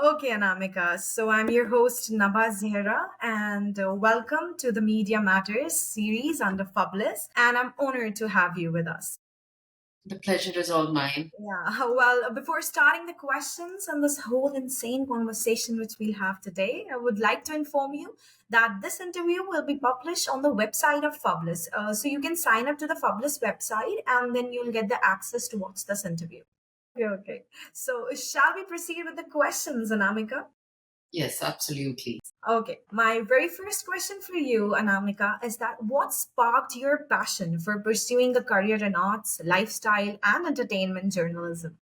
Okay, Anamika. So I'm your host, Naba Zehra, and welcome to the Media Matters series under Fabulous. And I'm honored to have you with us. The pleasure is all mine. Yeah, well, before starting the questions and this whole insane conversation which we'll have today, I would like to inform you that this interview will be published on the website of Fabulous. So you can sign up to the Fabulous website and then you'll get the access to watch this interview. Okay. So shall we proceed with the questions, Anamika? Yes, absolutely. Okay, my very first question for you, Anamika, is that what sparked your passion for pursuing a career in arts, lifestyle, and entertainment journalism?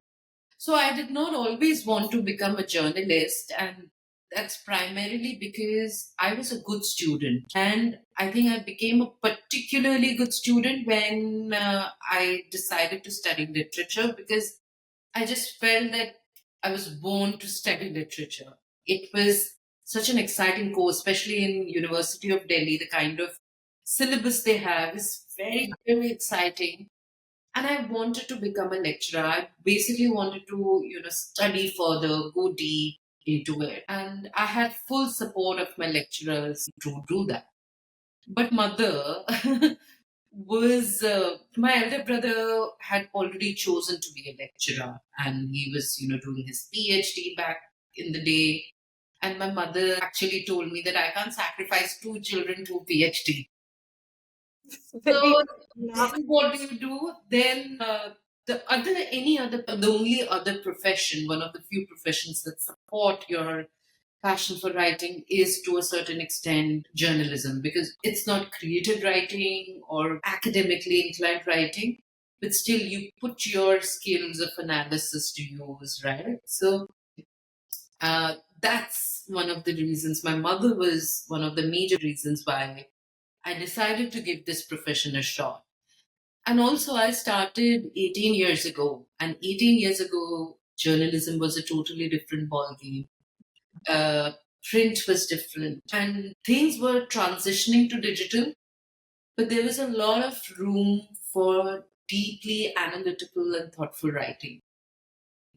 So I did not always want to become a journalist, and that's primarily because I was a good student. And I think I became a particularly good student when I decided to study literature because I just felt that I was born to study literature. It was such an exciting course, especially in University of Delhi. The kind of syllabus they have is very, very exciting. And I wanted to become a lecturer. I basically wanted to, study further, go deep into it. And I had full support of my lecturers to do that. But mother was my elder brother had already chosen to be a lecturer, and he was, doing his PhD back in the day. And my mother actually told me that I can't sacrifice two children to a PhD. Very So enough. what do you do then? The only other profession, one of the few professions that support your passion for writing is to a certain extent journalism, because it's not creative writing or academically inclined writing, but still you put your skills of analysis to use, right? So that's one of the reasons. My mother was one of the major reasons why I decided to give this profession a shot. And also, I started 18 years ago, and 18 years ago, journalism was a totally different ballgame. Print was different, and things were transitioning to digital, but there was a lot of room for deeply analytical and thoughtful writing.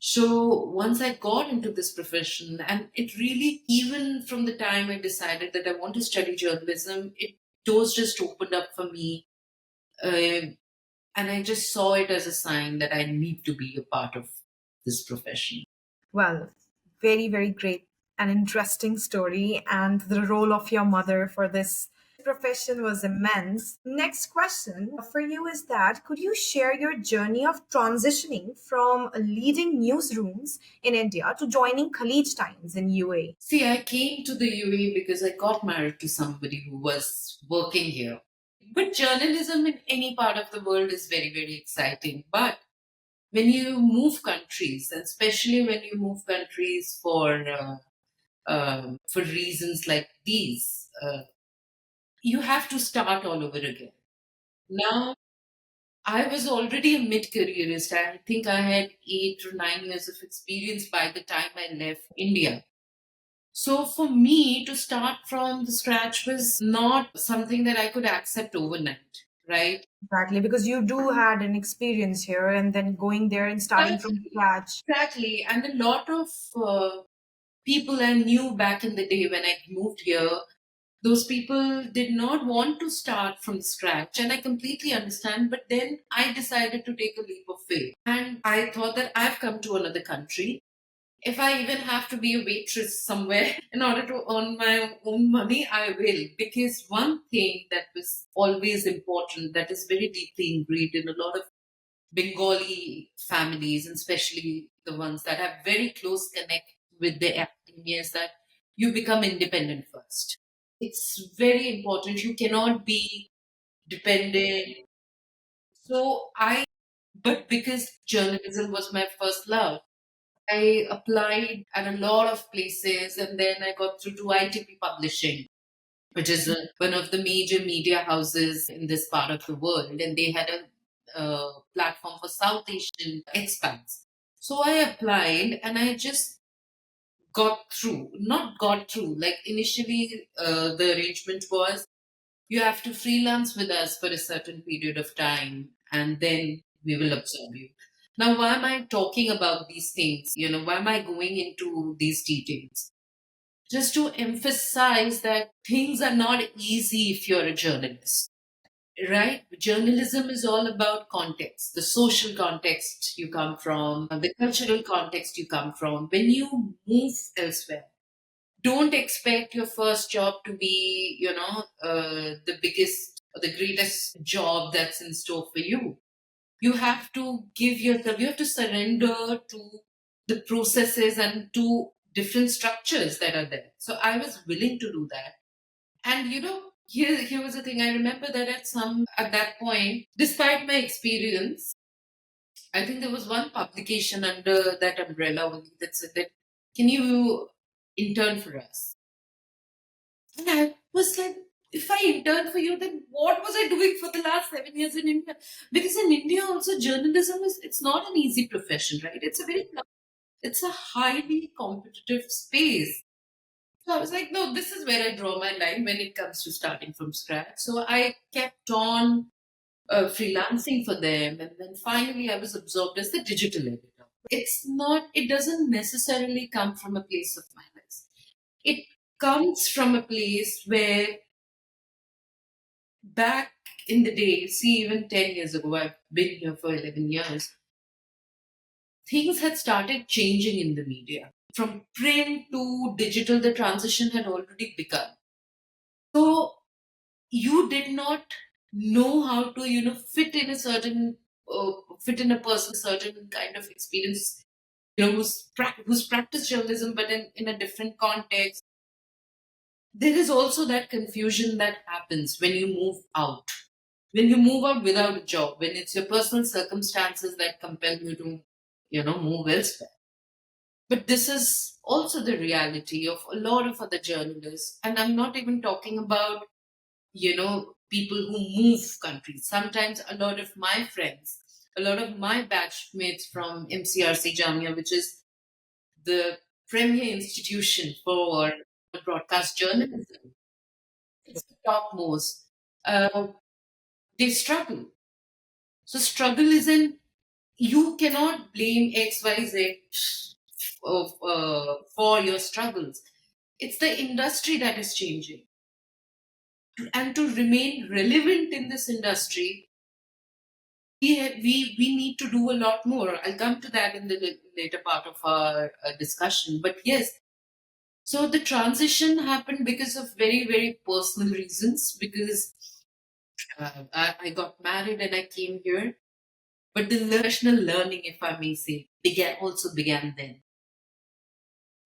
So once I got into this profession, and it really, even from the time I decided that I want to study journalism, doors just opened up for me. Uh, and I just saw it as a sign that I need to be a part of this profession. Well, very, very great and interesting story. And the role of your mother for this profession was immense. Next question for you is that could you share your journey of transitioning from leading newsrooms in India to joining Khaleej Times in UAE? See, I came to the UAE because I got married to somebody who was working here. But journalism in any part of the world is very, very exciting. But when you move countries, and especially when you move countries for reasons like these, you have to start all over again. Now, I was already a mid-careerist. I think I had 8 or 9 years of experience by the time I left India. So for me to start from the scratch was not something that I could accept overnight, right? Exactly, because you do had an experience here and then going there and starting from Exactly. scratch. Exactly. And a lot of people I knew back in the day when I moved here, those people did not want to start from scratch. And I completely understand. But then I decided to take a leap of faith. And I thought that I've come to another country. If I even have to be a waitress somewhere in order to earn my own money, I will. Because one thing that was always important, that is very deeply ingrained in a lot of Bengali families, and especially the ones that have very close connect with the academia, is that you become independent first. It's very important. You cannot be dependent. So but because journalism was my first love, I applied at a lot of places, and then I got through to ITP Publishing, which is one of the major media houses in this part of the world, and they had a platform for South Asian expats. So I applied, and I just got through. Not got through. Like initially, the arrangement was you have to freelance with us for a certain period of time, and then we will absorb you. Now, why am I talking about these things? Why am I going into these details? Just to emphasize that things are not easy if you're a journalist, right? Journalism is all about context, the social context you come from, the cultural context you come from. When you move elsewhere, don't expect your first job to be, the biggest, the greatest job that's in store for you. You have to give yourself, you have to surrender to the processes and to different structures that are there. So I was willing to do that. And here was the thing. I remember that at that point, despite my experience, I think there was one publication under that umbrella only that said that, can you intern for us? And I was like, if I intern for you, then what was I doing for the last 7 years in India? Because in India also journalism it's not an easy profession, right? It's a highly competitive space. So I was like, no, this is where I draw my line when it comes to starting from scratch. So I kept on freelancing for them, and then finally I was absorbed as the digital editor. It doesn't necessarily come from a place of malice. It comes from a place where back in the day, see, even 10 years ago, I've been here for 11 years, things had started changing in the media. From print to digital, the transition had already begun. So you did not know how to, fit in a person's certain kind of experience, who's practiced journalism, but in a different context. There is also that confusion that happens when you move out. When you move out without a job, when it's your personal circumstances that compel you to, move elsewhere. But this is also the reality of a lot of other journalists. And I'm not even talking about, people who move countries. Sometimes a lot of my friends, a lot of my batchmates from MCRC Jamia, which is the premier institution for broadcast journalism, it's the topmost. Uh, they struggle. So struggle isn't, you cannot blame XYZ for your struggles. It's the industry that is changing. And to remain relevant in this industry, we need to do a lot more. I'll come to that in the later part of our discussion. But yes, so the transition happened because of very, very personal reasons. Because I got married and I came here. But the professional learning, if I may say, began then.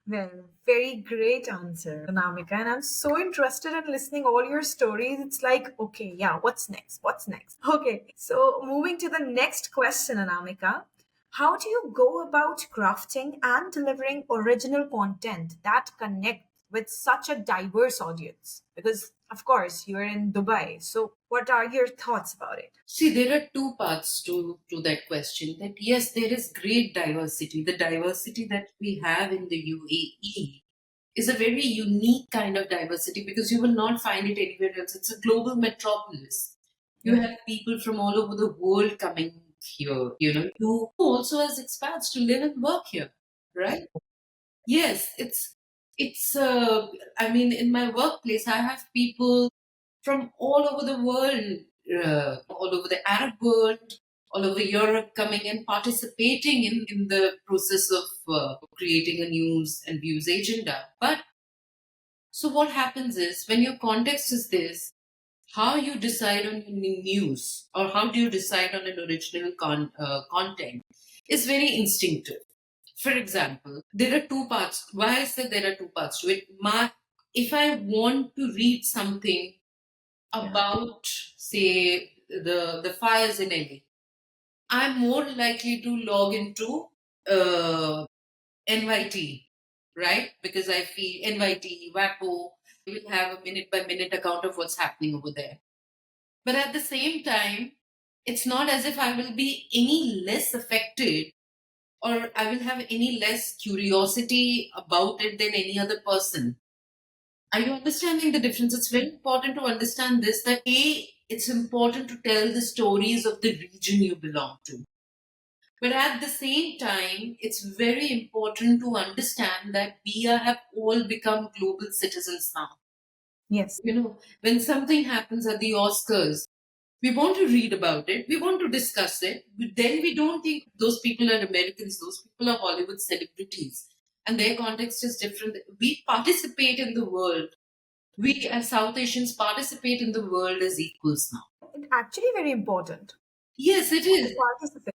Well, very great answer, Anamika. And I'm so interested in listening all your stories. It's like, okay, yeah, what's next? What's next? Okay, so moving to the next question, Anamika. How do you go about crafting and delivering original content that connect with such a diverse audience? Because, of course, you're in Dubai. So, what are your thoughts about it? See, there are two parts to that question. That yes, there is great diversity. The diversity that we have in the UAE is a very unique kind of diversity because you will not find it anywhere else. It's a global metropolis. You Yeah. have people from all over the world coming here. You also as expats to live and work here, right? Yes, it's. I mean, in my workplace, I have people from all over the world, all over the Arab world, all over Europe, coming and participating in the process of creating a news and views agenda. But so what happens is when your context is this, how you decide on your news or how do you decide on an original content is very instinctive. For example, there are two parts. Why I said there are two parts to it. If I want to read something about, say, the fires in LA, I'm more likely to log into uh, NYT, right? Because I feel NYT, WAPO, they will have a minute by minute account of what's happening over there. But at the same time, it's not as if I will be any less affected or I will have any less curiosity about it than any other person. Are you understanding the difference? It's very important to understand this that A, it's important to tell the stories of the region you belong to. But at the same time, it's very important to understand that have all become global citizens now. Yes. When something happens at the Oscars, we want to read about it, we want to discuss it, but then we don't think those people are Americans, those people are Hollywood celebrities, and their context is different. We participate in the world. We as South Asians participate in the world as equals now. It's actually very important Yes, it to is. participate.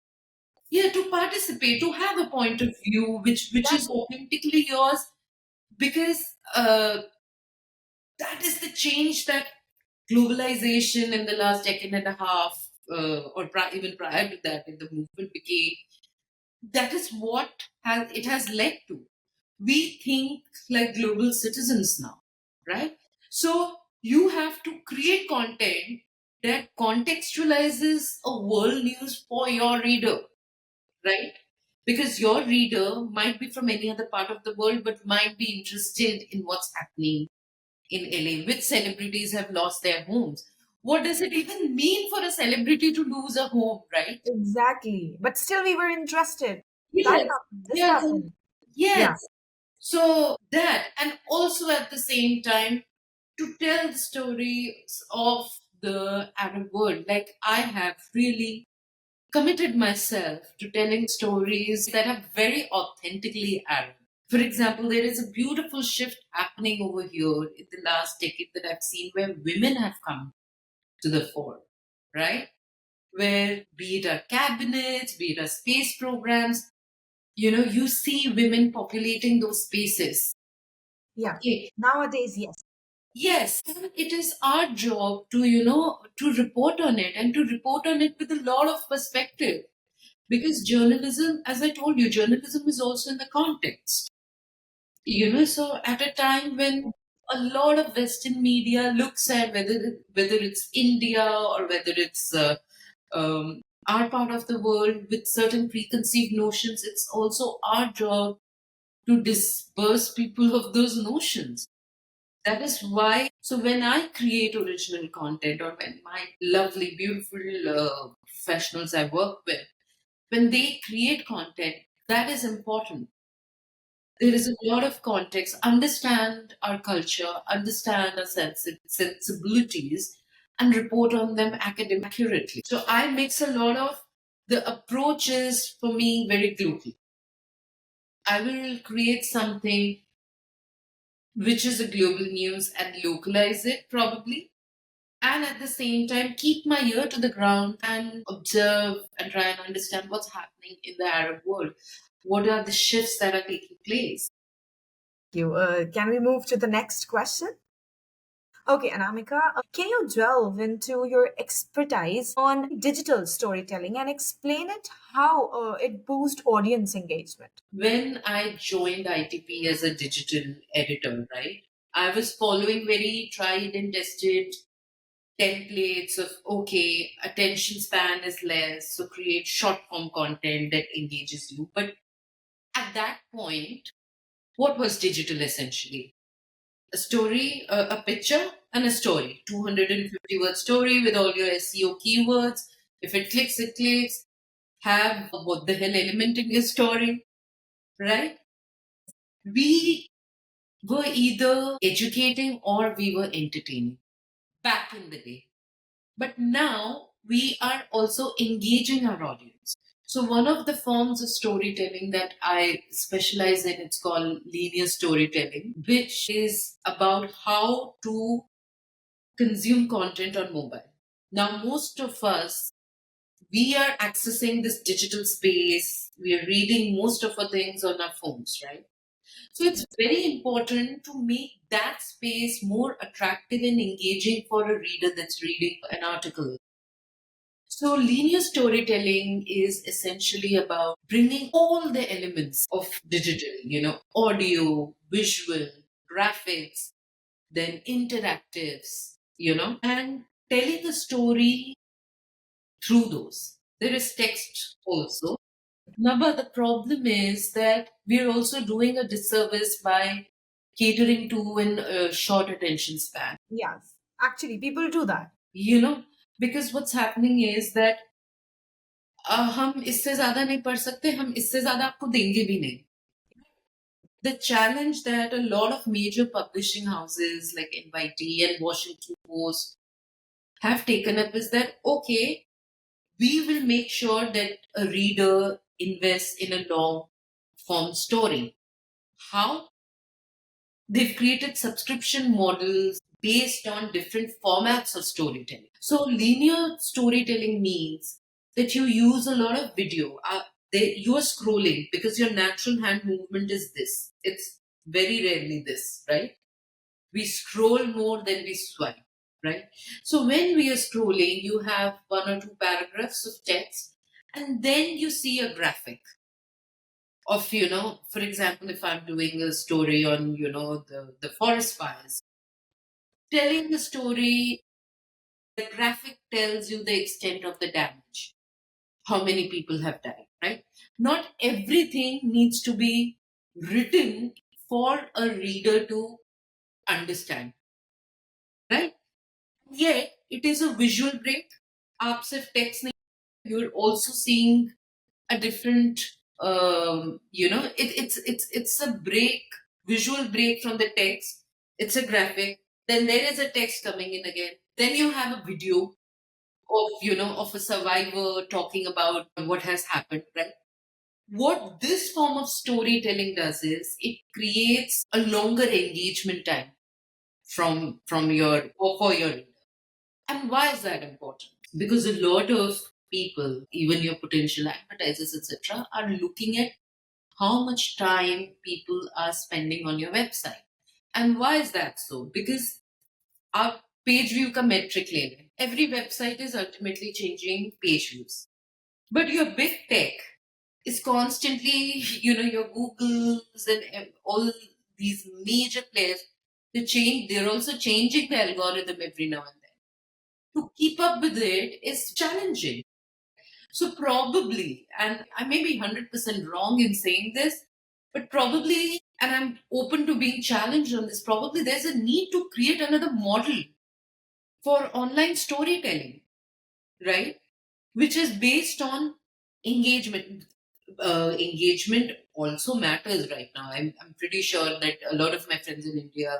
Yeah, to participate, to have a point of view which is Exactly. authentically yours, because that is the change that globalization in the last decade and a half, even prior to that, in the movement became. That is what it has led to. We think like global citizens now, right? So you have to create content that contextualizes a world news for your reader, right? Because your reader might be from any other part of the world, but might be interested in what's happening in LA, which celebrities have lost their homes. What does it even mean for a celebrity to lose a home, right? Exactly. But still, we were interested. That Yes, happened. This yes, happened. Yeah. yes. So that, and also at the same time, to tell the stories of the Arab world, like I have really committed myself to telling stories that are very authentically Arab. For example, there is a beautiful shift happening over here in the last decade that I've seen where women have come to the fore, right? Where, be it our cabinets, be it our space programs, you see women populating those spaces. Yeah. Okay. Nowadays, yes. Yes, and it is our job to, to report on it and to report on it with a lot of perspective. Because journalism, as I told you, journalism is also in the context. So at a time when a lot of Western media looks at whether it's India or whether it's our part of the world with certain preconceived notions, it's also our job to disperse people of those notions. That is why, so when I create original content or when my lovely, beautiful professionals I work with, when they create content, that is important. There is a lot of context, understand our culture, understand our sensibilities, and report on them accurately. So I mix a lot of the approaches for me very global. I will create something which is a global news and localize it probably. And at the same time, keep my ear to the ground and observe and try and understand what's happening in the Arab world. What are the shifts that are taking place? You. Can we move to the next question? Okay, Anamika, can you delve into your expertise on digital storytelling and explain it how it boosts audience engagement? When I joined ITP as a digital editor, right, I was following very tried and tested templates of okay, attention span is less, so create short form content that engages you. But at that point, what was digital essentially? A story, a picture, and a story. 250 word story with all your SEO keywords. If it clicks, it clicks. Have what the hell element in your story, right? We were either educating or we were entertaining back in the day. But now we are also engaging our audience. So one of the forms of storytelling that I specialize in, it's called linear storytelling, which is about how to consume content on mobile. Now, most of us, we are accessing this digital space. We are reading most of our things on our phones, right? So it's very important to make that space more attractive and engaging for a reader that's reading an article. So linear storytelling is essentially about bringing all the elements of digital, audio, visual, graphics, then interactives, and telling a story through those. There is text also. Naba, the problem is that we're also doing a disservice by catering to an short attention span. Yes, actually, people do that. You know, because what's happening is that हम इससे ज्यादा नहीं पढ़ सकते, हम इससे ज्यादा आपको देंगे भी नहीं. The challenge that a lot of major publishing houses like NYT and Washington Post have taken up is that, okay, we will make sure that a reader invests in a long form story. How? They've created subscription models based on different formats of storytelling. So, linear storytelling means that you use a lot of video. You are scrolling because your natural hand movement is this. It's very rarely this, right? We scroll more than we swipe, right? So, when we are scrolling, you have one or two paragraphs of text, and then you see a graphic of, for example, if I'm doing a story on, the forest fires, telling the story, the graphic tells you the extent of the damage, how many people have died, right? Not everything needs to be written for a reader to understand, right? Yet, it is a visual break. आप सिर्फ text नहीं, you're also seeing a different, it's a break, visual break from the text. It's a graphic. Then there is a text coming in again. Then you have a video of a survivor talking about what has happened, right? What this form of storytelling does is it creates a longer engagement time from your or for your reader. And why is that important? Because a lot of people, even your potential advertisers, etc., are looking at how much time people are spending on your website. And why is that so? Because our page view ka metric le leं. Every website is ultimately changing page views. But your big tech is constantly, your Googles and all these major players, they're also changing the algorithm every now and then. To keep up with it is challenging. So probably, and I may be 100% wrong in saying this, but probably, and I'm open to being challenged on this, probably there's a need to create another model for online storytelling, right? Which is based on engagement. Engagement also matters right now. I'm pretty sure that a lot of my friends in India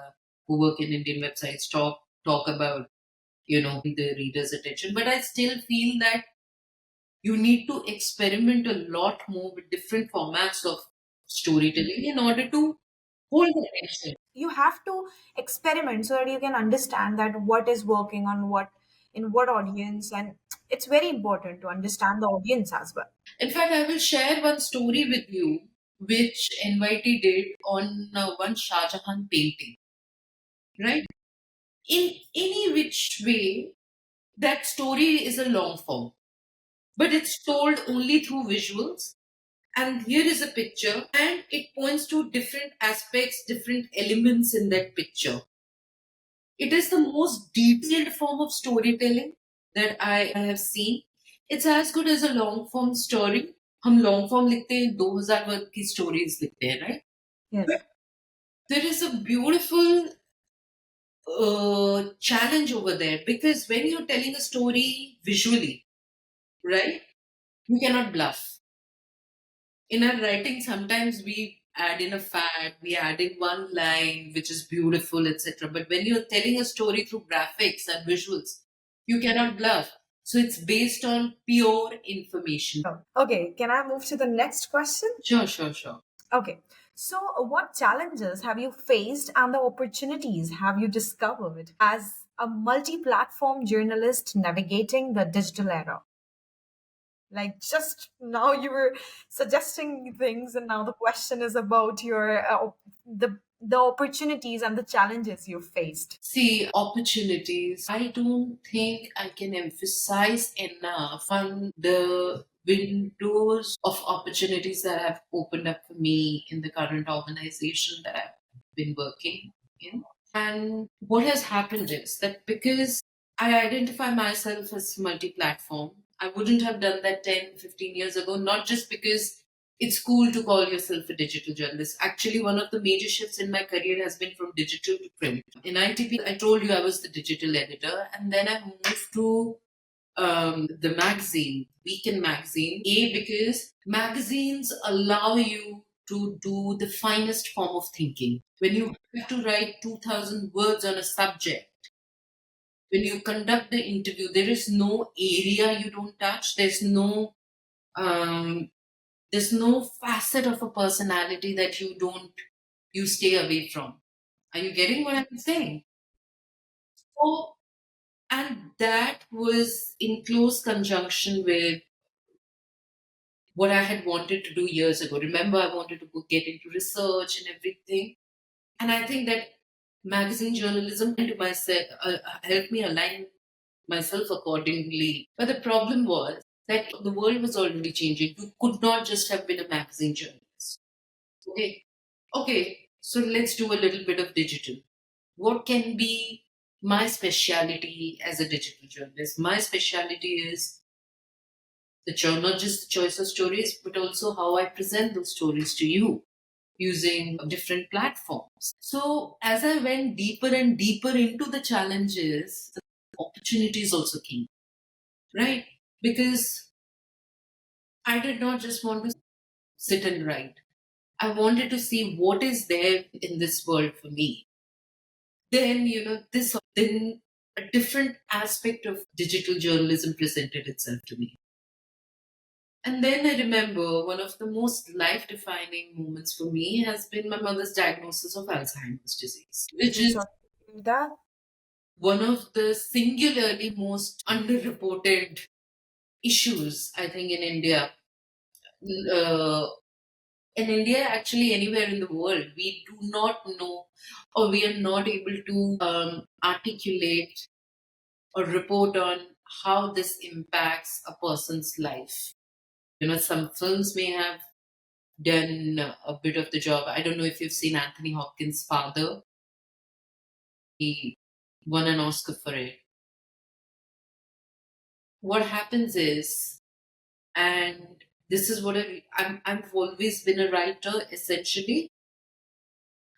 who work in Indian websites talk about the reader's attention. But I still feel that you need to experiment a lot more with different formats of storytelling in order to hold attention. You have to experiment so that you can understand that what is working on what in what audience, and it's very important to understand the audience as well. In fact, I will share one story with you which NYT did on one Shah Jahan painting, right? In any which way, that story is a long form, but it's told only through visuals. And here is a picture, and it points to different aspects, different elements in that picture. It is the most detailed form of storytelling that I have seen. It's as good as a long form story. हम long form लिखते हैं 2000 word की stories लिखते हैं, right? Yes. But there is a beautiful challenge over there because when you're telling a story visually, right, you cannot bluff. In our writing, sometimes we add in a fact, we add in one line which is beautiful, etc. But when you're telling a story through graphics and visuals, you cannot bluff. So it's based on pure information. Sure. Okay, can I move to the next question? Sure, sure, sure. Okay. So, what challenges have you faced and the opportunities have you discovered as a multi platform journalist navigating the digital era? Like just now you were suggesting things, and now the question is about your the opportunities and the challenges you faced. See, opportunities. I don't think I can emphasize enough on the windows of opportunities that have opened up for me in the current organization that I've been working in. And what has happened is that because I identify myself as multi platform, I wouldn't have done that 10, 15 years ago, not just because it's cool to call yourself a digital journalist. Actually, one of the major shifts in my career has been from digital to print. In ITP, I told you I was the digital editor, and then I moved to the magazine, Weekend magazine. Because magazines allow you to do the finest form of thinking. When you have to write 2,000 words on a subject, when you conduct the interview, there is no area you don't touch. Um, there's no facet of a personality that you stay away from. Are you getting what I'm saying? So, and that was in close conjunction with what I had wanted to do years ago. Remember, I wanted to get into research and everything. And I think that magazine journalism to myself helped me align myself accordingly. But the problem was that the world was already changing. You could not just have been a magazine journalist. Okay. Okay. So let's do a little bit of digital. What can be my speciality as a digital journalist? My speciality is not just the choice of stories, but also how I present those stories to you using different platforms. So as I went deeper and deeper into the challenges, the opportunities also came, right? Because I did not just want to sit and write. I wanted to see what is there in this world for me. Then, then a different aspect of digital journalism presented itself to me. And then I remember one of the most life defining moments for me has been my mother's diagnosis of Alzheimer's disease, which I'm is sorry to hear that. one of the singularly most underreported issues, I think, in India. Uh, in India, actually, anywhere in the world, we do not know or we are not able to articulate or report on how this impacts a person's life. Some films may have done a bit of the job. I don't know if you've seen Anthony Hopkins' Father. He won an Oscar for it. What happens is, and this is what I've always been a writer essentially.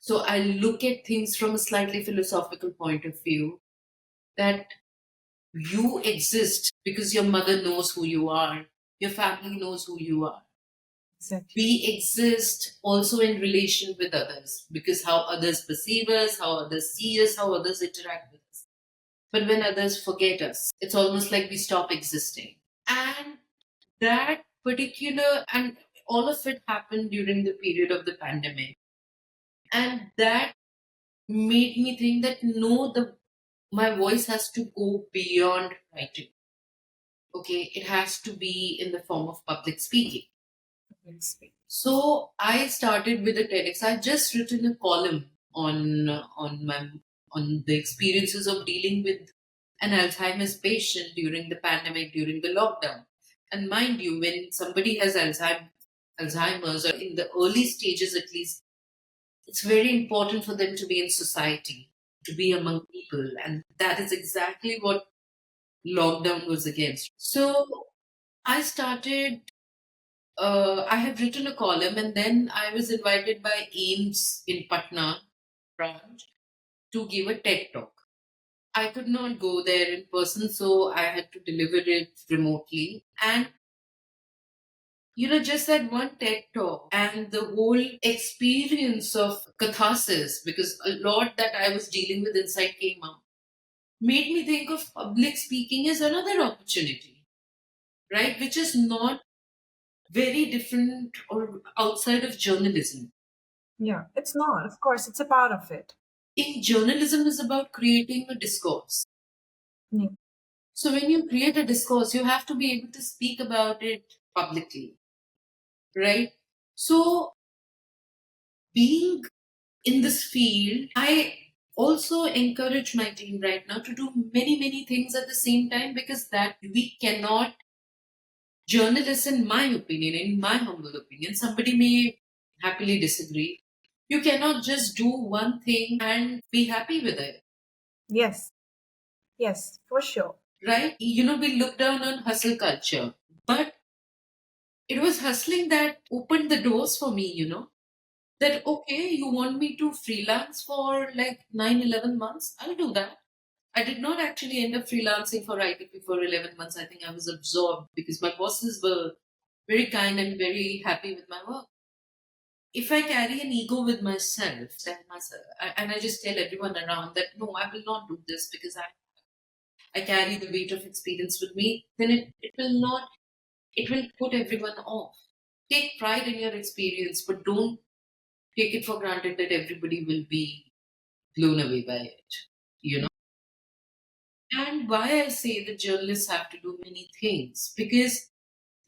So I look at things from a slightly philosophical point of view that you exist because your mother knows who you are, your family knows who you are. Exactly. We exist also in relation with others because how others perceive us, how others see us, how others interact with us. But when others forget us, it's almost like we stop existing. And that particular, and all of it happened during the period of the pandemic. And that made me think that no, my voice has to go beyond writing. Okay, it has to be in the form of public speaking. So I started with a TEDx. I just written a column on the experiences of dealing with an Alzheimer's patient during the pandemic, during the lockdown. And mind you, when somebody has Alzheimer's, or in the early stages at least, it's very important for them to be in society, to be among people, and that is exactly what lockdown was against. So I started I have written a column, and then I was invited by Ames in Patna branch to give a TED talk. I could not go there in person, so I had to deliver it remotely. And just that one TED talk and the whole experience of catharsis, because a lot that I was dealing with inside came out, made me think of public speaking as another opportunity, right? Which is not very different or outside of journalism. Yeah, it's not. Of course, it's a part of it. In journalism is about creating a discourse. Yeah. So when you create a discourse, you have to be able to speak about it publicly, right? So being in this field, I also encourage my team right now to do many, many things at the same time because that we cannot, journalists, in my opinion, in my humble opinion, somebody may happily disagree. You cannot just do one thing and be happy with it, Yes. Yes, for sure. right? We look down on hustle culture, but it was hustling that opened the doors for me, that okay, you want me to freelance for like 9, 11 months? I'll do that. I did not actually end up freelancing for ITP for 11 months. I think I was absorbed because my bosses were very kind and very happy with my work. If I carry an ego with myself, and I just tell everyone around that no, I will not do this because I carry the weight of experience with me, then it will not, it will put everyone off. Take pride in your experience, but don't take it for granted that everybody will be blown away by it. You know? And why I say that journalists have to do many things, because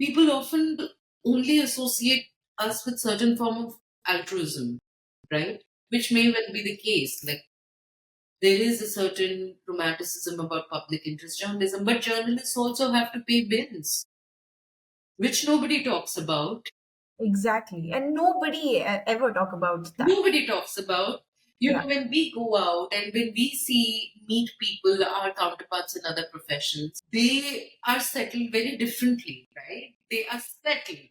people often only associate us with certain form of altruism, right? Which may well be the case. Like there is a certain romanticism about public interest journalism, but journalists also have to pay bills, which nobody talks about. Exactly. And nobody ever talk about that. Nobody talks about. You Yeah, know, when we go out and when we meet people, our counterparts in other professions, they are settled very differently, right? They are settled.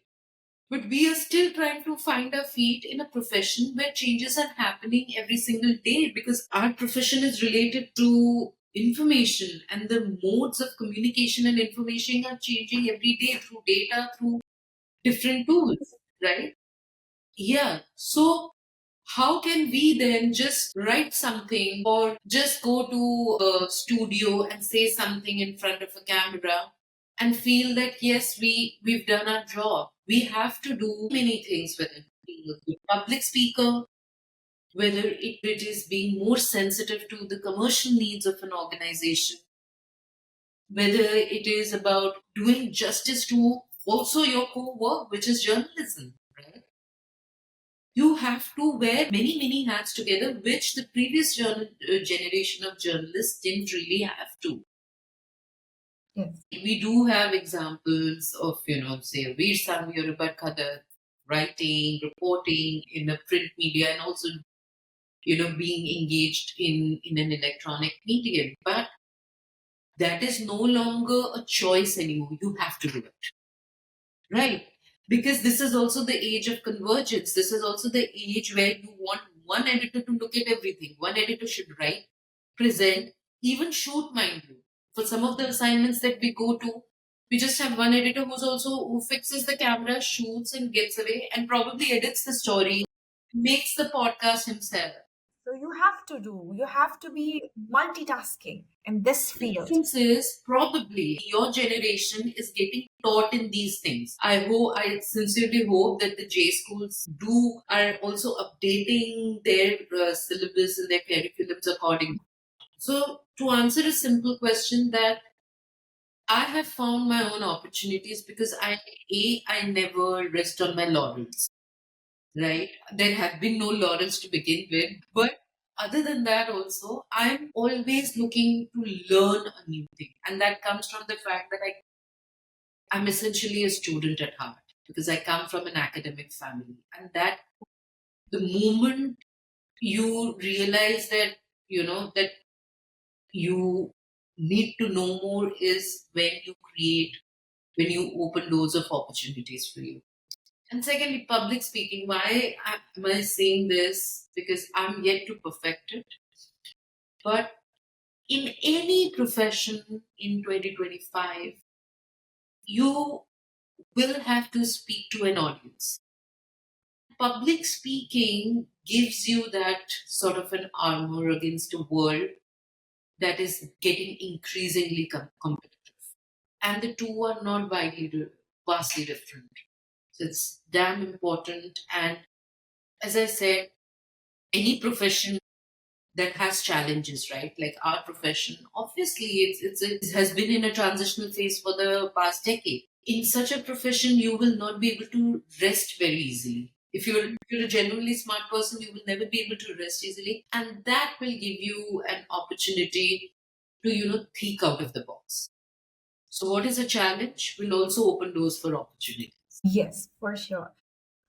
But we are still trying to find our feet in a profession where changes are happening every single day because our profession is related to information and the modes of communication and information are changing every day through data, through different tools, right? Yeah. So how can we then just write something or just go to a studio and say something in front of a camera and feel that yes, we've done our job? We have to do many things, whether being a good public speaker, whether it is being more sensitive to the commercial needs of an organization, whether it is about doing justice to also your core work, which is journalism, right? You have to wear many, many hats together, which the previous generation of journalists didn't really have to. yes. We do have examples of, say, Veer Sangvi or Khadar writing, reporting in a print media and also, being engaged in an electronic medium. But that is no longer a choice anymore. You have to do it. Right. Because this is also the age of convergence. This is also the age where you want one editor to look at everything. One editor should write, present, even shoot, mind you. For some of the assignments that we go to, we just have one editor who fixes the camera, shoots and gets away and probably edits the story, makes the podcast himself. So you have to be multitasking in this The field. difference is probably your generation is getting taught in these things. I sincerely hope that the J schools are also updating their syllabus and their curriculums accordingly. So to answer a simple question, that I have found my own opportunities because I never rest on my laurels, right? There have been no laurels to begin with. But other than that, also, I'm always looking to learn a new thing. And that comes from the fact that I'm essentially a student at heart because I come from an academic family. And that the moment you realize that, that you need to know more is when you open doors of opportunities for you. And secondly, public speaking. Why am I saying this? Because I'm yet to perfect it. But in any profession in 2025, you will have to speak to an audience. Public speaking gives you that sort of an armor against a world that is getting increasingly competitive. And the two are not vastly different. So it's damn important. And as I said, any profession that has challenges, right? Like our profession, obviously, it has been in a transitional phase for the past decade. In such a profession, you will not be able to rest very easily. If you're a genuinely smart person, you will never be able to rest easily, and that will give you an opportunity to think out of the box. So, what is a challenge will also open doors for opportunity. Yes, for sure.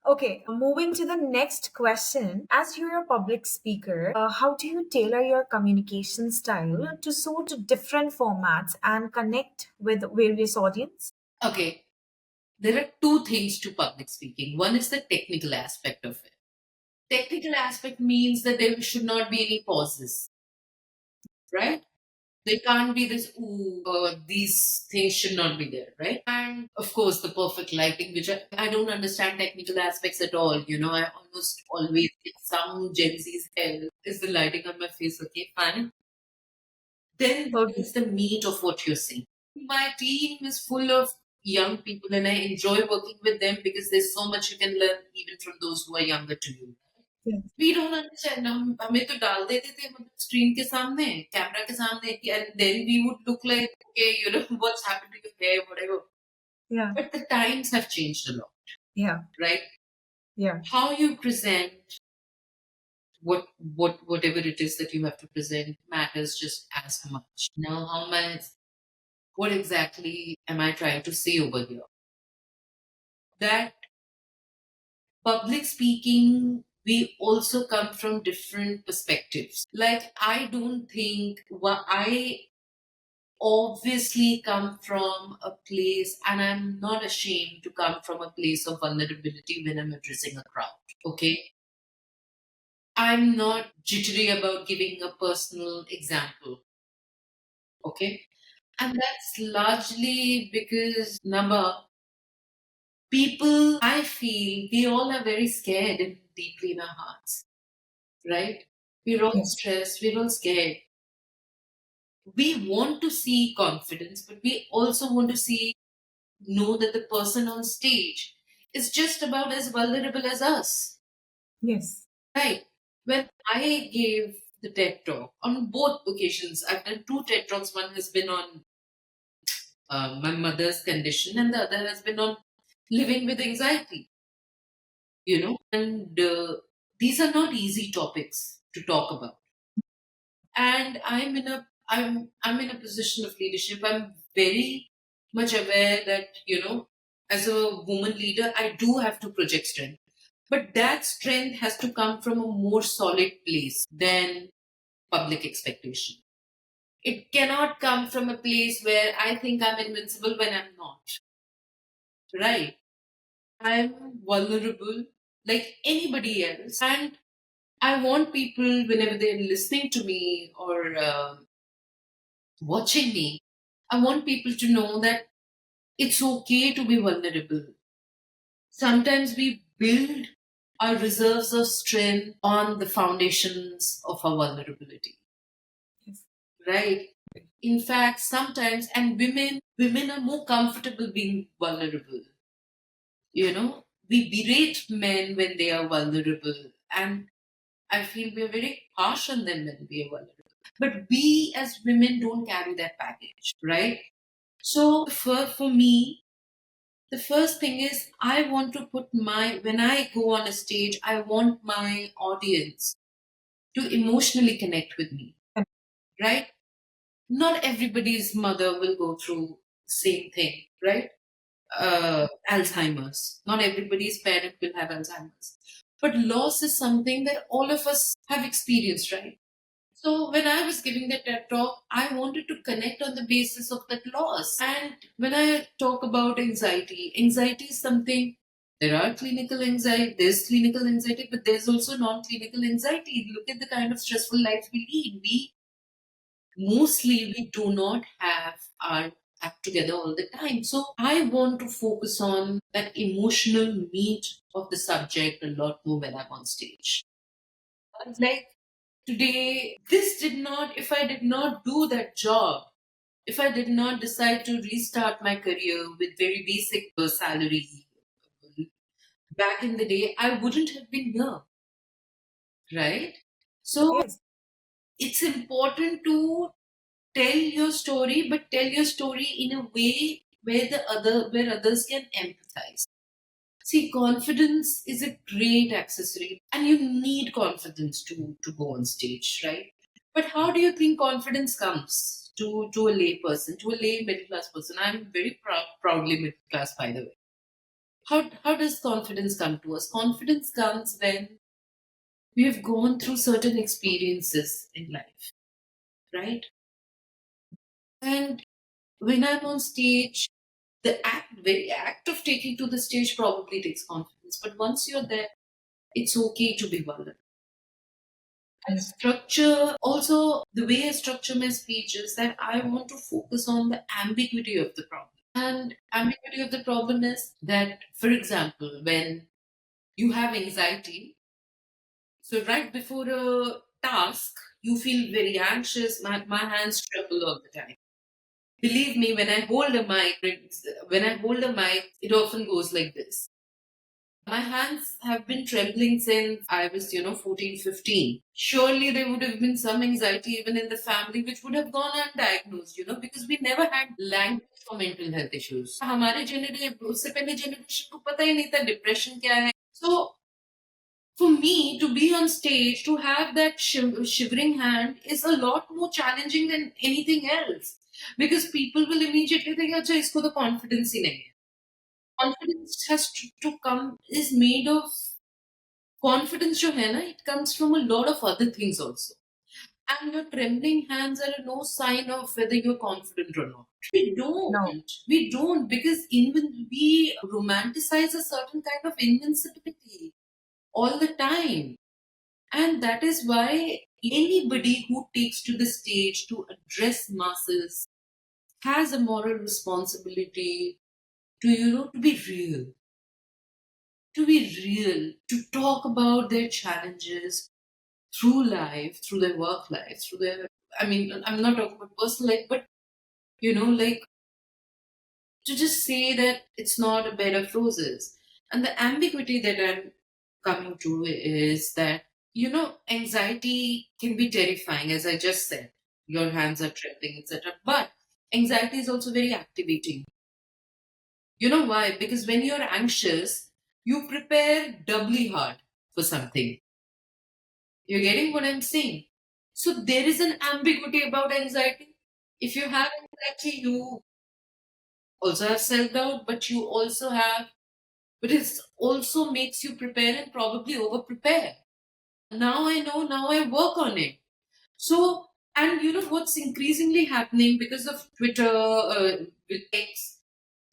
Okay, moving to the next question. As you're a public speaker, how do you tailor your communication style to suit different formats and connect with various audience? Okay, there are two things to public speaking. One is the technical aspect of it. Technical aspect means that there should not be any pauses, right? There can't be this, ooh, these things should not be there, right? And of course, the perfect lighting, which I don't understand technical aspects at all. I almost always get some Gen Z's hell. Is the lighting on my face okay? Fine. Then Okay. there's the meat of what you're saying. My team is full of young people, and I enjoy working with them because there's so much you can learn even from those who are younger to you. Yes. We don't understand. हम हमें तो डाल देते थे मतलब screen के सामने camera के सामने and then we would look like okay what's happened to your hair whatever, Yeah. but the times have changed a lot, Yeah. right? Yeah. How you present whatever it is that you have to present matters just as much. Now how much, what exactly am I trying to say over here? That public speaking, we also come from different perspectives. Like, I don't think I obviously come from a place, and I'm not ashamed to come from a place of vulnerability when I'm addressing a crowd. Okay. I'm not jittery about giving a personal example. Okay. And that's largely because, Naba, people, I feel, we all are very scared and deeply in our hearts, right? We're all Yes. stressed, we're all scared. We want to see confidence, but we also want to know that the person on stage is just about as vulnerable as us, Yes. right? When I gave the TED talk on both occasions, I've done two TED talks. One has been on my mother's condition, and the other has been on living with anxiety. And these are not easy topics to talk about. And I'm in a position of leadership. I'm very much aware that as a woman leader I do have to project strength, but that strength has to come from a more solid place than public expectation. It cannot come from a place where I think I'm invincible when I'm not, right? I'm vulnerable like anybody else, and I want people, whenever they're listening to me or watching me, I want people to know that it's okay to be vulnerable. Sometimes we build our reserves of strength on the foundations of our vulnerability, Yes. right? In fact, sometimes, and women are more comfortable being vulnerable. We berate men when they are vulnerable, and I feel we're very harsh on them when we are vulnerable. But we as women don't carry that baggage, right? So for me, the first thing is I want to when I go on a stage, I want my audience to emotionally connect with me, right? Not everybody's mother will go through the same thing, right? Alzheimer's. Not everybody's parent will have Alzheimer's. But loss is something that all of us have experienced, right? So when I was giving the TED talk, I wanted to connect on the basis of that loss. And when I talk about anxiety, anxiety is something. There's clinical anxiety, but there's also non-clinical anxiety. Look at the kind of stressful lives we lead. We do not have our act together all the time. So I want to focus on that emotional meat of the subject a lot more when I'm on stage. Like today, if I did not do that job, if I did not decide to restart my career with very basic salary back in the day, I wouldn't have been here, right? So Yes. it's important to tell your story, but tell your story in a way where others can empathize. See, confidence is a great accessory, and you need confidence to go on stage, right? But how do you think confidence comes to a lay person, to a lay middle class person? I'm very proudly middle class, by the way. How does confidence come to us? Confidence comes when we have gone through certain experiences in life, right? And when I'm on stage, very act of taking to the stage probably takes confidence. But once you're there, it's okay to be vulnerable. And structure, also, the way I structure my speech is that I want to focus on the ambiguity of the problem. And ambiguity of the problem is that, for example, when you have anxiety, so right before a task, you feel very anxious, my hands tremble all the time. Believe me, when I hold a mic, it often goes like this. My hands have been trembling since I was, 14, 15. Surely there would have been some anxiety even in the family, which would have gone undiagnosed, because we never had language for mental health issues. हमारे उससे पहले generation को पता ही नहीं था depression क्या है. So for me to be on stage, to have that shivering hand is a lot more challenging than anything else. Because people will immediately think, अच्छा इसको तो confidence ही नहीं है. Confidence has to come, is made of confidence जो है ना, it comes from a lot of other things also. And your trembling hands are no sign of whether you're confident or not. We No. don't. We don't, because we romanticize a certain kind of invincibility all the time. And that is why anybody who takes to the stage to address masses has a moral responsibility to, to be real. To be real, to talk about their challenges through life, through their work life, through their, I mean, I'm not talking about personal life, but, like to just say that it's not a bed of roses. And the ambiguity that I'm coming to is that, anxiety can be terrifying, as I just said. Your hands are trembling, etc. But anxiety is also very activating. You know why? Because when you're anxious, you prepare doubly hard for something. You're getting what I'm saying? So there is an ambiguity about anxiety. If you have anxiety, you also have self doubt, but but it also makes you prepare and probably over prepare. Now I know, now I work on it. So, and what's increasingly happening because of Twitter, with X,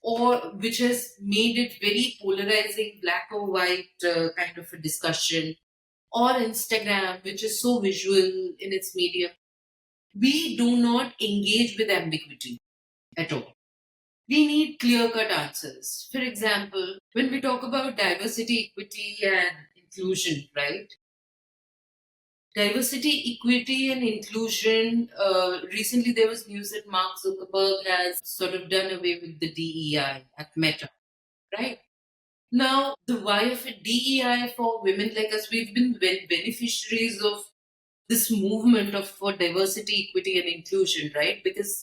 or which has made it very polarizing, black or white kind of a discussion, or Instagram, which is so visual in its medium, we do not engage with ambiguity at all. We need clear cut answers. For example, when we talk about diversity, equity, and inclusion, right? Diversity, equity, and inclusion. Recently, there was news that Mark Zuckerberg has sort of done away with the DEI at Meta, right? Now, the why of a DEI for women like us, we've been beneficiaries of this movement of for diversity, equity, and inclusion, right? Because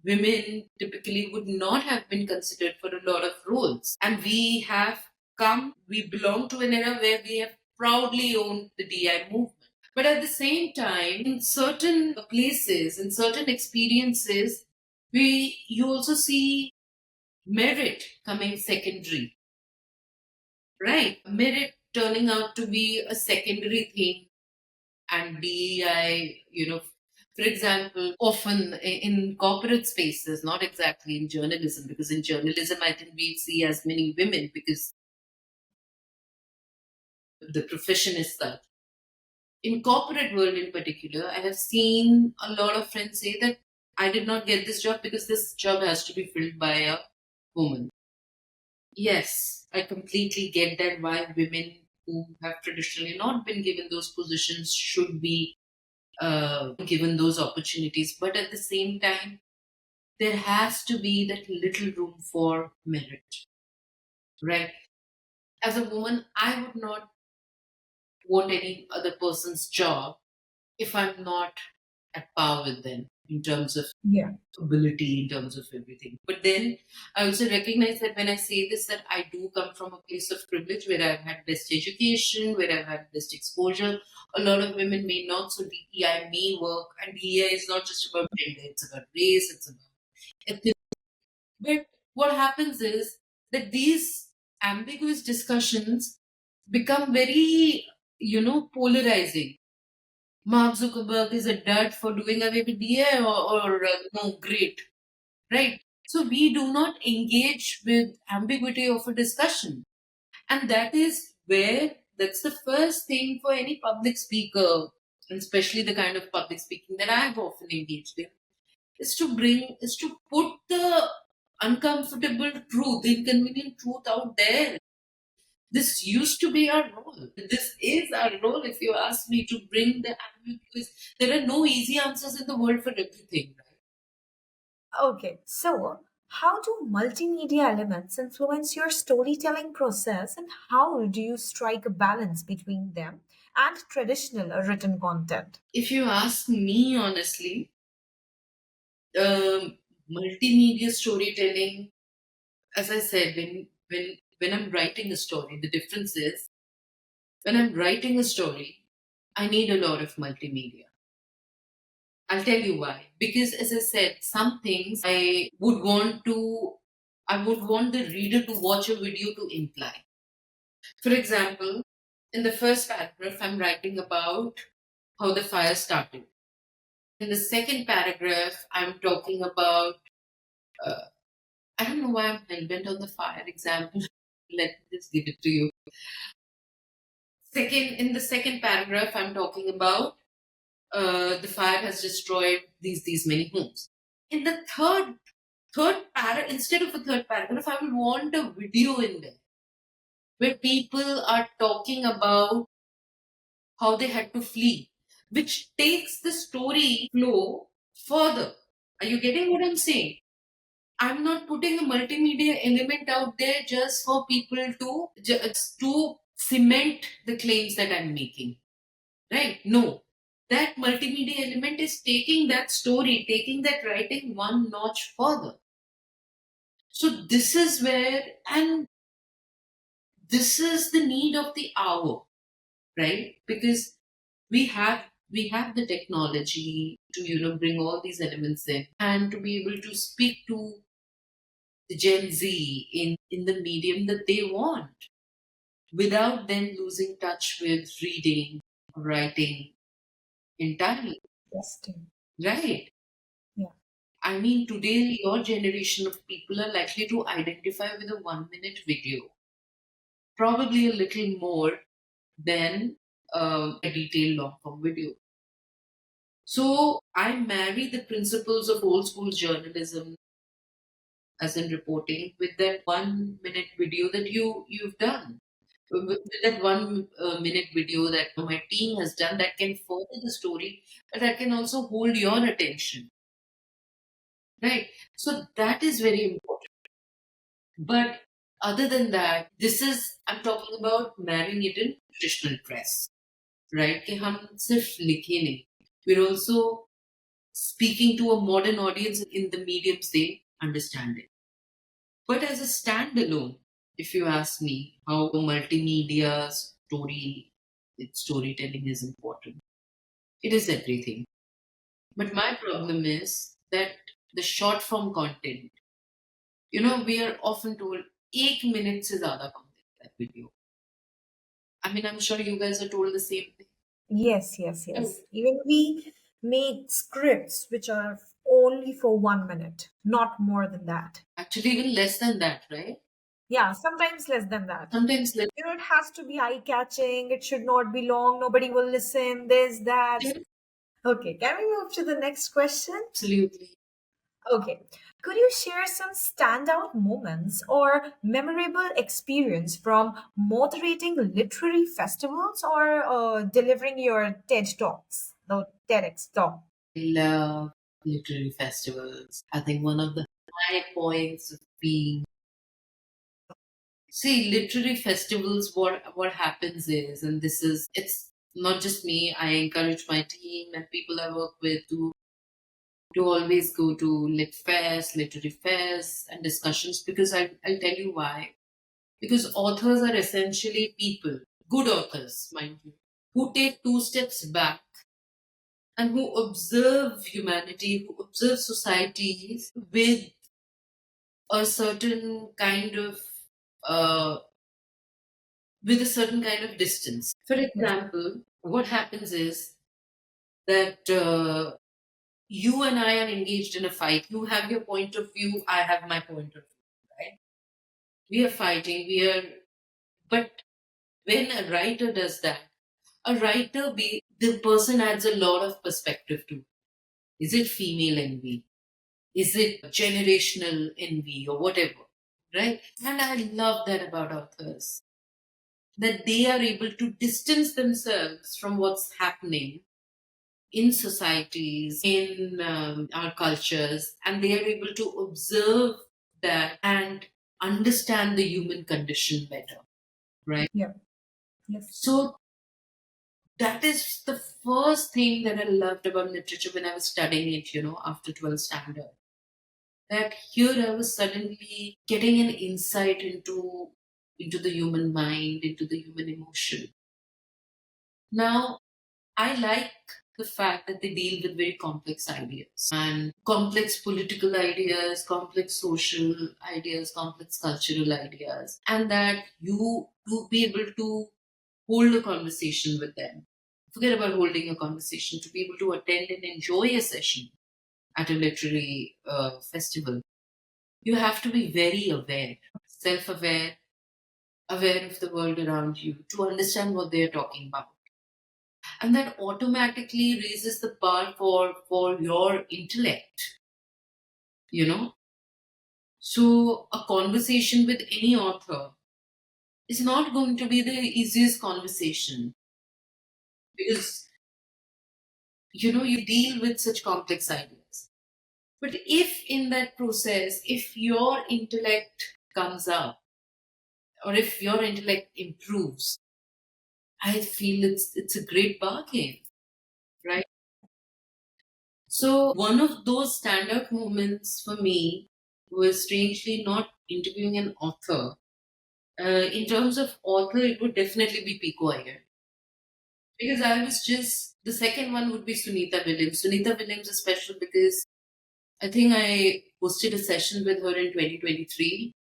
women typically would not have been considered for a lot of roles. And we belong to an era where we have proudly owned the DI movement. But at the same time, in certain places, in certain experiences, you also see merit coming secondary, right? Merit turning out to be a secondary thing, and DEI, for example, often in corporate spaces, not exactly in journalism, because in journalism, I think we see as many women because the profession is such. In corporate world in particular, I have seen a lot of friends say that I did not get this job because this job has to be filled by a woman. Yes, I completely get that why women who have traditionally not been given those positions should be given those opportunities. But at the same time, there has to be that little room for merit, right? As a woman, I would not want any other person's job if I'm not at par with them in terms of Yeah. ability, in terms of everything. But then I also recognize that when I say this, that I do come from a place of privilege where I've had best education, where I've had best exposure. A lot of women may not, so DEI may work. And DEI is not just about gender, it's about race, it's about ethnicity. But what happens is that these ambiguous discussions become very, polarizing. Mark Zuckerberg is a dud for doing away with DA, or no, great, right? So we do not engage with ambiguity of a discussion. And that is where That's the first thing for any public speaker, and especially the kind of public speaking that I've often engaged in, is to put the uncomfortable truth, the inconvenient truth out there. This used to be our role. This is our role, if you ask me, to bring the ambiguity, because there are no easy answers in the world for everything. Okay, so how do multimedia elements influence your storytelling process, and how do you strike a balance between them and traditional written content? If you ask me honestly, multimedia storytelling, as I said, when I'm writing a story, the difference is when I'm writing a story, I need a lot of multimedia. I'll tell you why. Because as I said, some things I would want the reader to watch a video to imply. For example, in the first paragraph, I'm writing about how the fire started. In the second paragraph, I'm talking about, uh, I don't know why I'm hell-bent on the fire example. Let me just give it to you. In the second paragraph, I'm talking about the fire has destroyed these many homes. In the instead of a third paragraph, I will want a video in there where people are talking about how they had to flee, which takes the story flow further. Are you getting what I'm saying? I'm not putting a multimedia element out there just for people to just to cement the claims that I'm making. Right? No. That multimedia element is taking that story, taking that writing one notch further. So this is where, and this is the need of the hour, right? Because we have the technology to bring all these elements in and to be able to speak to the Gen Z in the medium that they want without them losing touch with reading, writing entirely. Interesting. Right. Yeah. I mean, today your generation of people are likely to identify with a 1 minute video, probably a little more than a detailed long form video. So I marry the principles of old school journalism, as in reporting, with that 1 minute video that you've done. With that 1 minute video that my team has done that can further the story, but that can also hold your attention. Right. So that is very important. But other than that, I'm talking about marrying it in traditional press. Right? कि हम सिर्फ लिखे नहीं. We're also speaking to a modern audience in the mediums they understand it. But as a standalone, if you ask me how multimedia storytelling is important, it is everything. But my problem is that the short form content, we are often told 1 minute से ज़्यादा content that video. I mean, I'm sure you guys are told the same thing. Yes, yes, Oh, yes. Even we make scripts which are only for 1 minute, not more than that. actually, even less than that, right? Yeah, sometimes less than that. Sometimes less. It has to be eye catching, it should not be long, nobody will listen, this, that. Yeah, Okay, can we move to the next question? absolutely. Okay. Could you share some standout moments or memorable experience from moderating literary festivals or delivering your TED Talks, the TEDx talk? I love literary festivals. I think one of the high points of being see literary festivals. What happens is, and this is it's not just me. I encourage my team and people I work with to always go to literary fairs, and discussions because I'll tell you why. Because authors are essentially people, good authors, mind you, who take two steps back and who observe humanity, who observe societies with a certain kind of uh, with a certain kind of distance. For Yes. example, what happens is that you and I are engaged in a fight. You have your point of view, I have my point of view, right? We are fighting, but When a writer does that, the person adds a lot of perspective to. Is it female envy? Is it generational envy or whatever? Right? And I love that about authors, that they are able to distance themselves from what's happening in societies, in our cultures, and they are able to observe that and understand the human condition better, right? Yeah. Yes. So that is the first thing that I loved about literature when I was studying it, after 12th standard. That here I was suddenly getting an insight into the human mind, into the human emotion. Now, I like the fact that they deal with very complex ideas and complex political ideas, complex social ideas, complex cultural ideas, and that you to be able to hold a conversation with them. Forget about holding a conversation, to be able to attend and enjoy a session at a literary festival. You have to be very aware, self aware, aware of the world around you to understand what they are talking about. And that automatically raises the bar for your intellect, you know. So a conversation with any author is not going to be the easiest conversation, because you deal with such complex ideas. But if in that process, if your intellect comes up, or if your intellect improves, I feel it's a great bargain, right? So one of those standout moments for me was strangely not interviewing an author. In terms of author, it would definitely be Pico Iyer. Because I was just, the second one would be Sunita Williams. Sunita Williams is special because I think I hosted a session with her in 2023.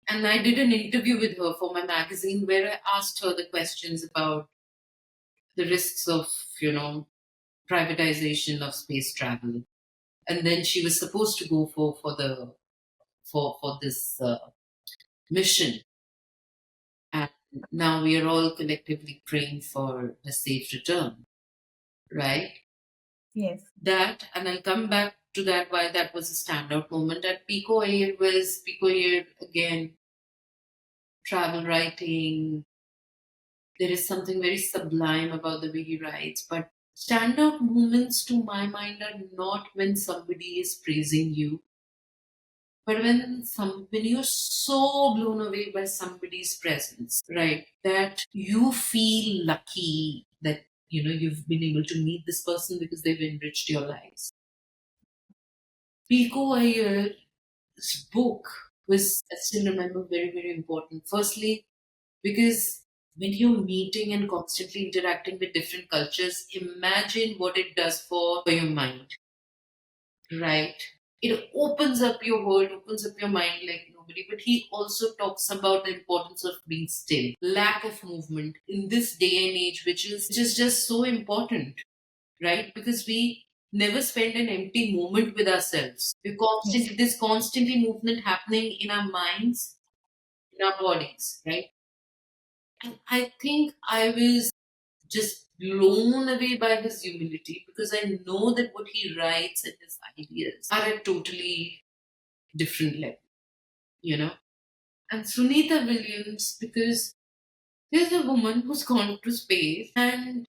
And I did an interview with her for my magazine where I asked her the questions about the risks of, privatization of space travel. And then she was supposed to go for this mission. And now we are all collectively praying for a safe return, right? Yes. That, and I'll come back to that, why that was a standout moment. At Pico Air again, travel writing. There is something very sublime about the way he writes. But standout moments to my mind are not when somebody is praising you, but when you're so blown away by somebody's presence, right? That you feel lucky that you've been able to meet this person because they've enriched your lives. Pico Ayer's book was, I still remember, very, very important. Firstly, because when you're meeting and constantly interacting with different cultures, imagine what it does for your mind, right? It opens up your world, opens up your mind like nobody. But he also talks about the importance of being still, lack of movement in this day and age, which is just so important, right? Because we never spend an empty moment with ourselves. Yes. There's constantly movement happening in our minds, in our bodies, right? And I think I was just blown away by his humility, because I know that what he writes and his ideas are at totally different level, you know. And Sunita Williams, because there's a woman who's gone to space, and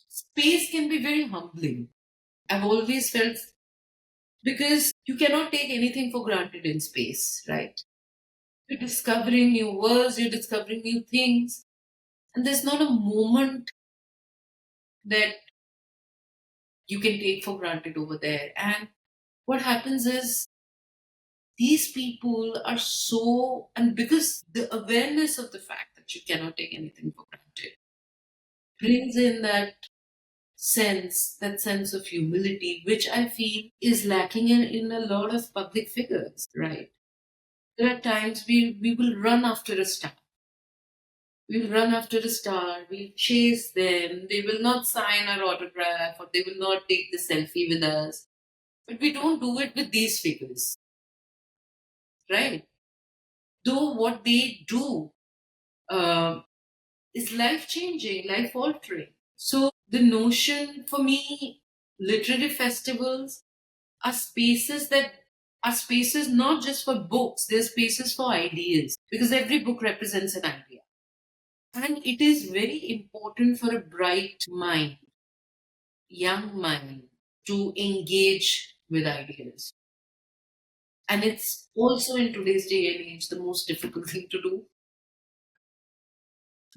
space can be very humbling. I've always felt, because you cannot take anything for granted in space, right? You're discovering new worlds, you're discovering new things, and there's not a moment that you can take for granted over there. And what happens is, these people are so, and because the awareness of the fact that you cannot take anything for granted brings in that sense of humility, which I feel is lacking in a lot of public figures, right? There are times we will run after a star. We'll run after a star, we'll chase them, they will not sign our autograph, or they will not take the selfie with us. But we don't do it with these figures, right? Though what they do, is life changing, life altering. So the notion for me, literary festivals are spaces not just for books, they're spaces for ideas because every book represents an idea. And it is very important for a bright mind, young mind, to engage with ideas. And it's also in today's day and age the most difficult thing to do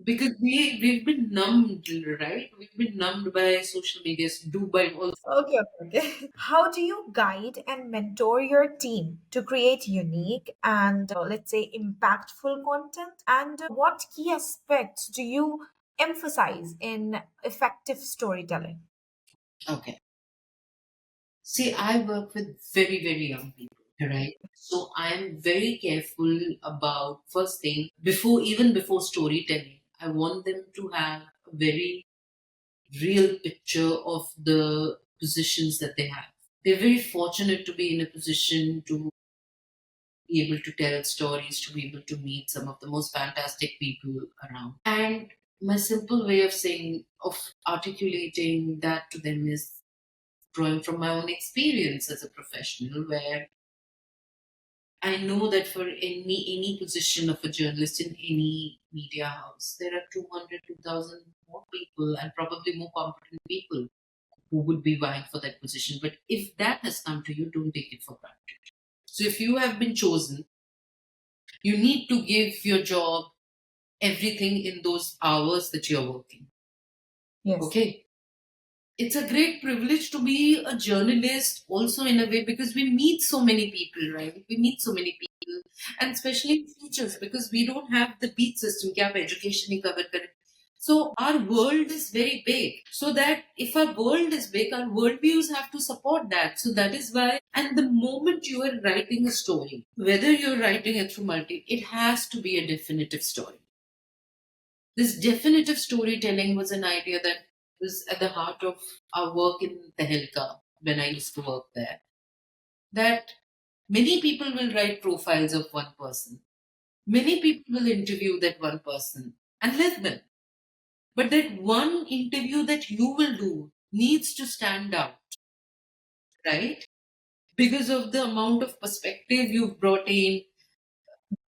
because we've been numbed, right? We've been numbed by social media, do by all. Okay, okay, okay. How do you guide and mentor your team to create unique and, let's say, impactful content? And what key aspects do you emphasize in effective storytelling? Okay. See, I work with very, very young people, right? So I'm very careful about first thing before storytelling. I want them to have a very real picture of the positions that they have. They're very fortunate to be in a position to be able to tell stories, to be able to meet some of the most fantastic people around. And my simple way of articulating that to them is drawing from my own experience as a professional, where I know that for any position of a journalist in any media house, there are 200, 2,000 more people and probably more competent people who would be vying for that position. But if that has come to you, don't take it for granted. So if you have been chosen, you need to give your job everything in those hours that you're working. Yes. Okay. It's a great privilege to be a journalist also in a way because we meet so many people, right? We meet so many people, and especially in features because we don't have the beat system कि आप education ही cover करें. So our world is very big. So that if our world is big, our worldviews have to support that. So that is why. And the moment you are writing a story, whether you're writing it through multi, it has to be a definitive story. This definitive storytelling was an idea that was at the heart of our work in Tehelka when I used to work there. That many people will write profiles of one person. Many people will interview that one person and let them. But that one interview that you will do needs to stand out, right? Because of the amount of perspective you've brought in,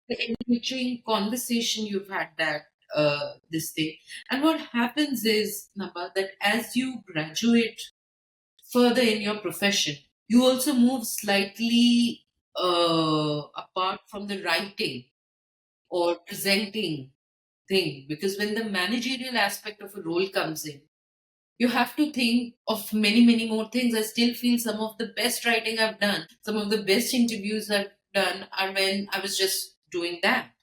the enriching conversation you've had that this day. And what happens is, Naba, that as you graduate further in your profession, you also move slightly apart from the writing or presenting thing. Because when the managerial aspect of a role comes in, you have to think of many, many more things. I still feel some of the best writing I've done, some of the best interviews I've done are when I was just doing that.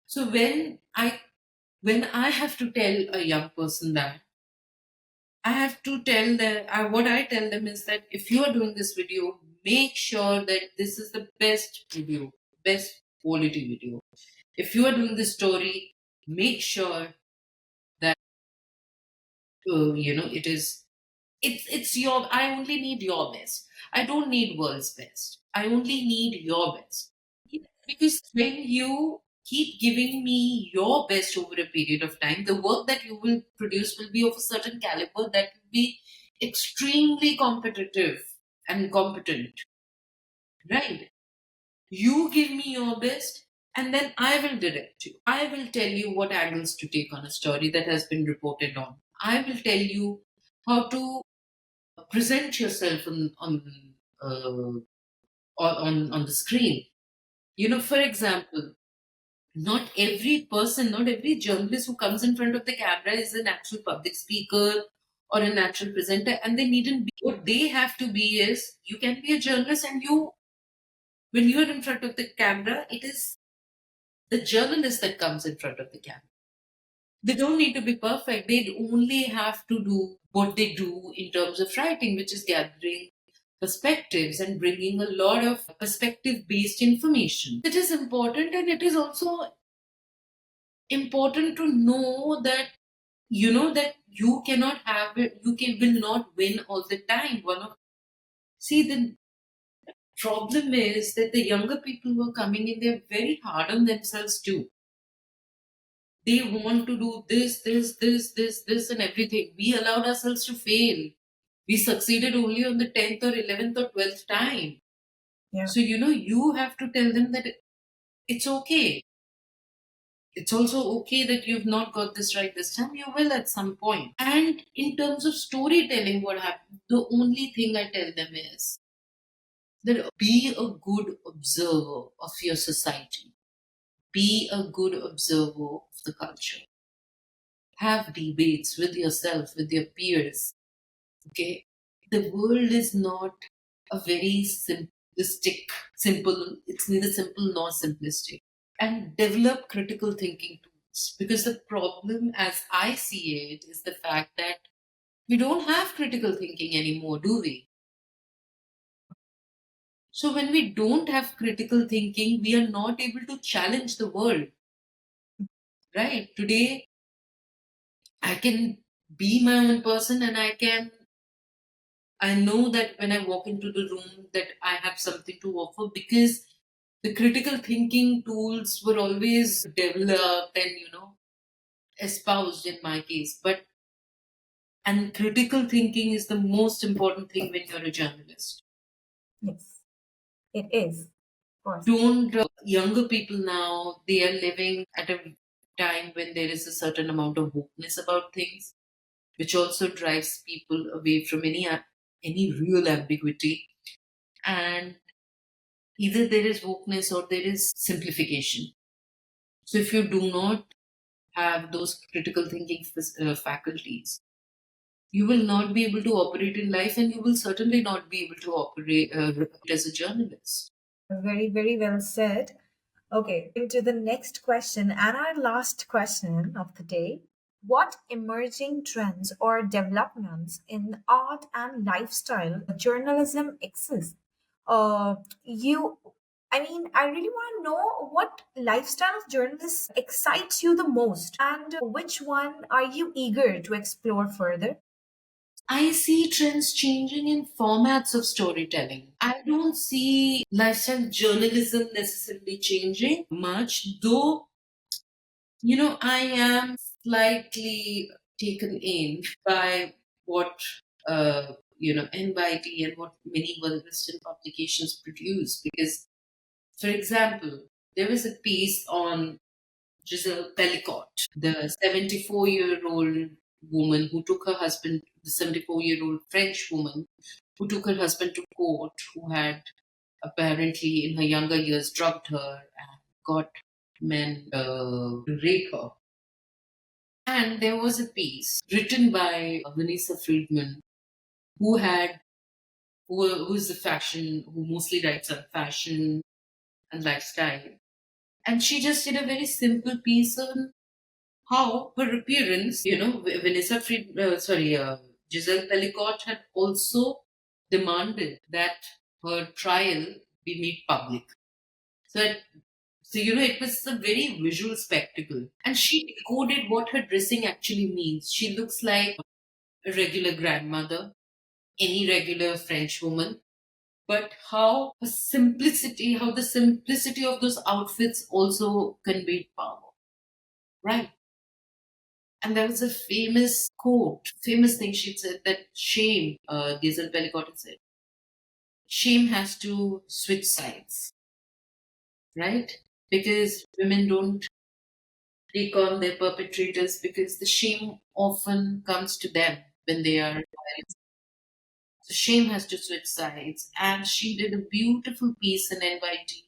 So when I have to tell a young person that, I have to tell them what I tell them is that if you are doing this video, make sure that this is the best video, best quality video. If you are doing this story, make sure that it is it's your. I only need your best. I don't need world's best. I only need your best. Because when you keep giving me your best over a period of time, the work that you will produce will be of a certain caliber that will be extremely competitive and competent. Right? You give me your best, and then I will direct you. I will tell you what angles to take on a story that has been reported on. I will tell you how to present yourself on the screen. For example, not every person, not every journalist who comes in front of the camera is an actual public speaker or a natural presenter, and they needn't be. What they have to be is you can be a journalist, and when you are in front of the camera, it is the journalist that comes in front of the camera. They don't need to be perfect. They only have to do what they do in terms of writing, which is gathering perspectives and bringing a lot of perspective based information. It is important, and it is also important to know that that you cannot have it, will not win all the time. See, the problem is that the younger people who are coming in, they're very hard on themselves too. They want to do this, and everything. We allowed ourselves to fail. We succeeded only on the 10th or 11th or 12th time. Yeah. So, you have to tell them that it's okay. It's also okay that you've not got this right this time. You will at some point. And in terms of storytelling, what happens, the only thing I tell them is that be a good observer of your society, be a good observer of the culture. Have debates with yourself, with your peers. Okay? The world is not a very simplistic, simple, it's neither simple nor simplistic. And develop critical thinking tools. Because the problem, as I see it, is the fact that we don't have critical thinking anymore, do we? So when we don't have critical thinking, we are not able to challenge the world, right? Today, I can be my own person, and I know that when I walk into the room that I have something to offer, because the critical thinking tools were always developed and, espoused in my case. And critical thinking is the most important thing when you're a journalist. Yes, it is. Of course. Don't Younger people now, they are living at a time when there is a certain amount of wokeness about things, which also drives people away from any real ambiguity. And either there is wokeness or there is simplification. So if you do not have those critical thinking faculties, you will not be able to operate in life, and you will certainly not be able to operate as a journalist. Very, very well said. Okay, into the next question and our last question of the day. What emerging trends or developments in art and lifestyle journalism exist? You, I mean, I really want to know what lifestyle journalists excites you the most, and which one are you eager to explore further? I see trends changing in formats of storytelling. I don't see lifestyle journalism necessarily changing much, though, I am slightly taken in by what, NYT and what many Western publications produce. Because, for example, there was a piece on Giselle Pellicot, the 74-year-old woman who took her husband, the 74-year-old French woman who took her husband to court, who had apparently in her younger years drugged her and got men to rape her. And there was a piece written by Vanessa Friedman, who had who is the fashion, who mostly writes on fashion and lifestyle. And she just did a very simple piece on how her appearance, Giselle Pellicot had also demanded that her trial be made public. So, it was a very visual spectacle. And she decoded what her dressing actually means. She looks like a regular grandmother, any regular French woman. But how the simplicity of those outfits also conveyed power, right? And there was a famous thing she said, that shame, Giselle Pellicott had said, shame has to switch sides, right? Because women don't take on their perpetrators, because the shame often comes to them when they are violent. So shame has to switch sides. And she did a beautiful piece in NYT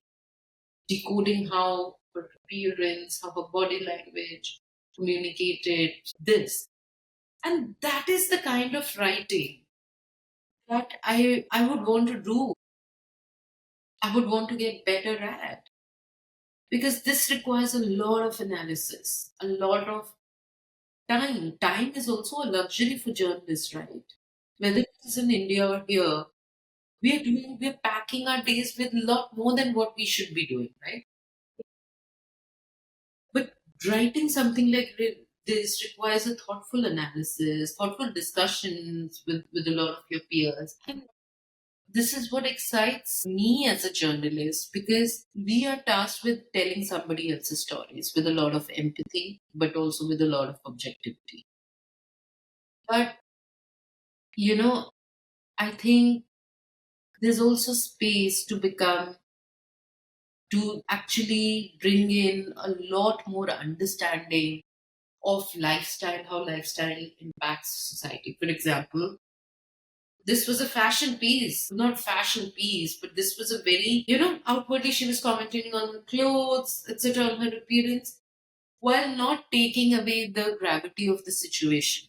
decoding how her appearance, how her body language communicated this. And that is the kind of writing that I would want to do. I would want to get better at. Because this requires a lot of analysis, a lot of time. Time is also a luxury for journalists, right? Whether it is in India or here, we're packing our days with a lot more than what we should be doing, right? But writing something like this requires a thoughtful analysis, thoughtful discussions with a lot of your peers. This is what excites me as a journalist, because we are tasked with telling somebody else's stories with a lot of empathy, but also with a lot of objectivity. But, you know, I think there's also space to actually bring in a lot more understanding of lifestyle, how lifestyle impacts society. For example, this was a fashion piece, not fashion piece, but this was a very, outwardly she was commenting on her clothes, etc., on her appearance, while not taking away the gravity of the situation,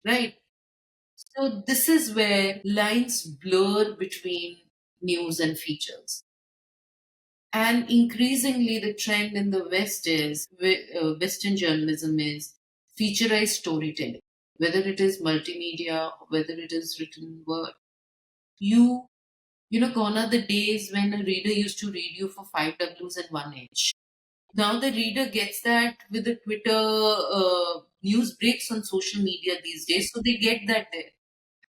right? So this is where lines blur between news and features. And increasingly, the trend in the West is Western journalism is featureized storytelling, whether it is multimedia or whether it is written word. You, gone are the days when a reader used to read you for five W's and one H. Now the reader gets that with the Twitter news breaks on social media these days, so they get that there.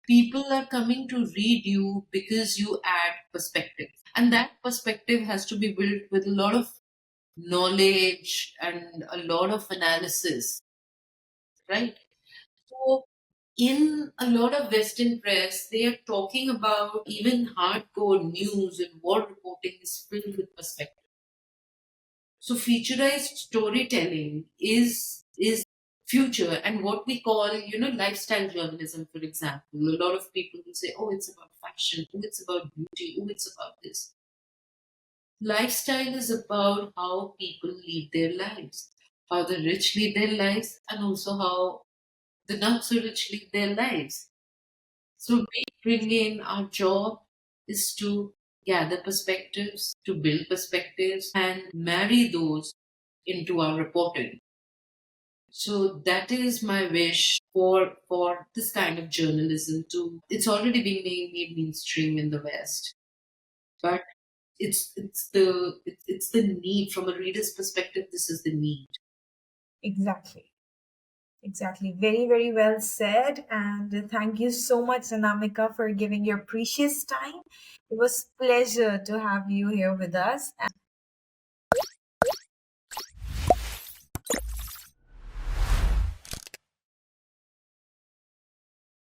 People are coming to read you because you add perspective, and that perspective has to be built with a lot of knowledge and a lot of analysis, right? So, in a lot of Western press, they are talking about even hardcore news and war reporting is filled with perspective. So, featureized storytelling is future, and what we call, lifestyle journalism, for example. A lot of people will say, "Oh, it's about fashion. Oh, it's about beauty. Oh, it's about this." Lifestyle is about how people lead their lives, how the rich lead their lives, and also how the not so rich lead their lives. So we bring in our job is to gather perspectives, to build perspectives, and marry those into our reporting. So that is my wish for this kind of journalism to. It's already being made mainstream in the West, but it's the need from a reader's perspective. This is the need. Exactly. Exactly. Very, very well said. And thank you so much, Anamika, for giving your precious time. It was pleasure to have you here with us.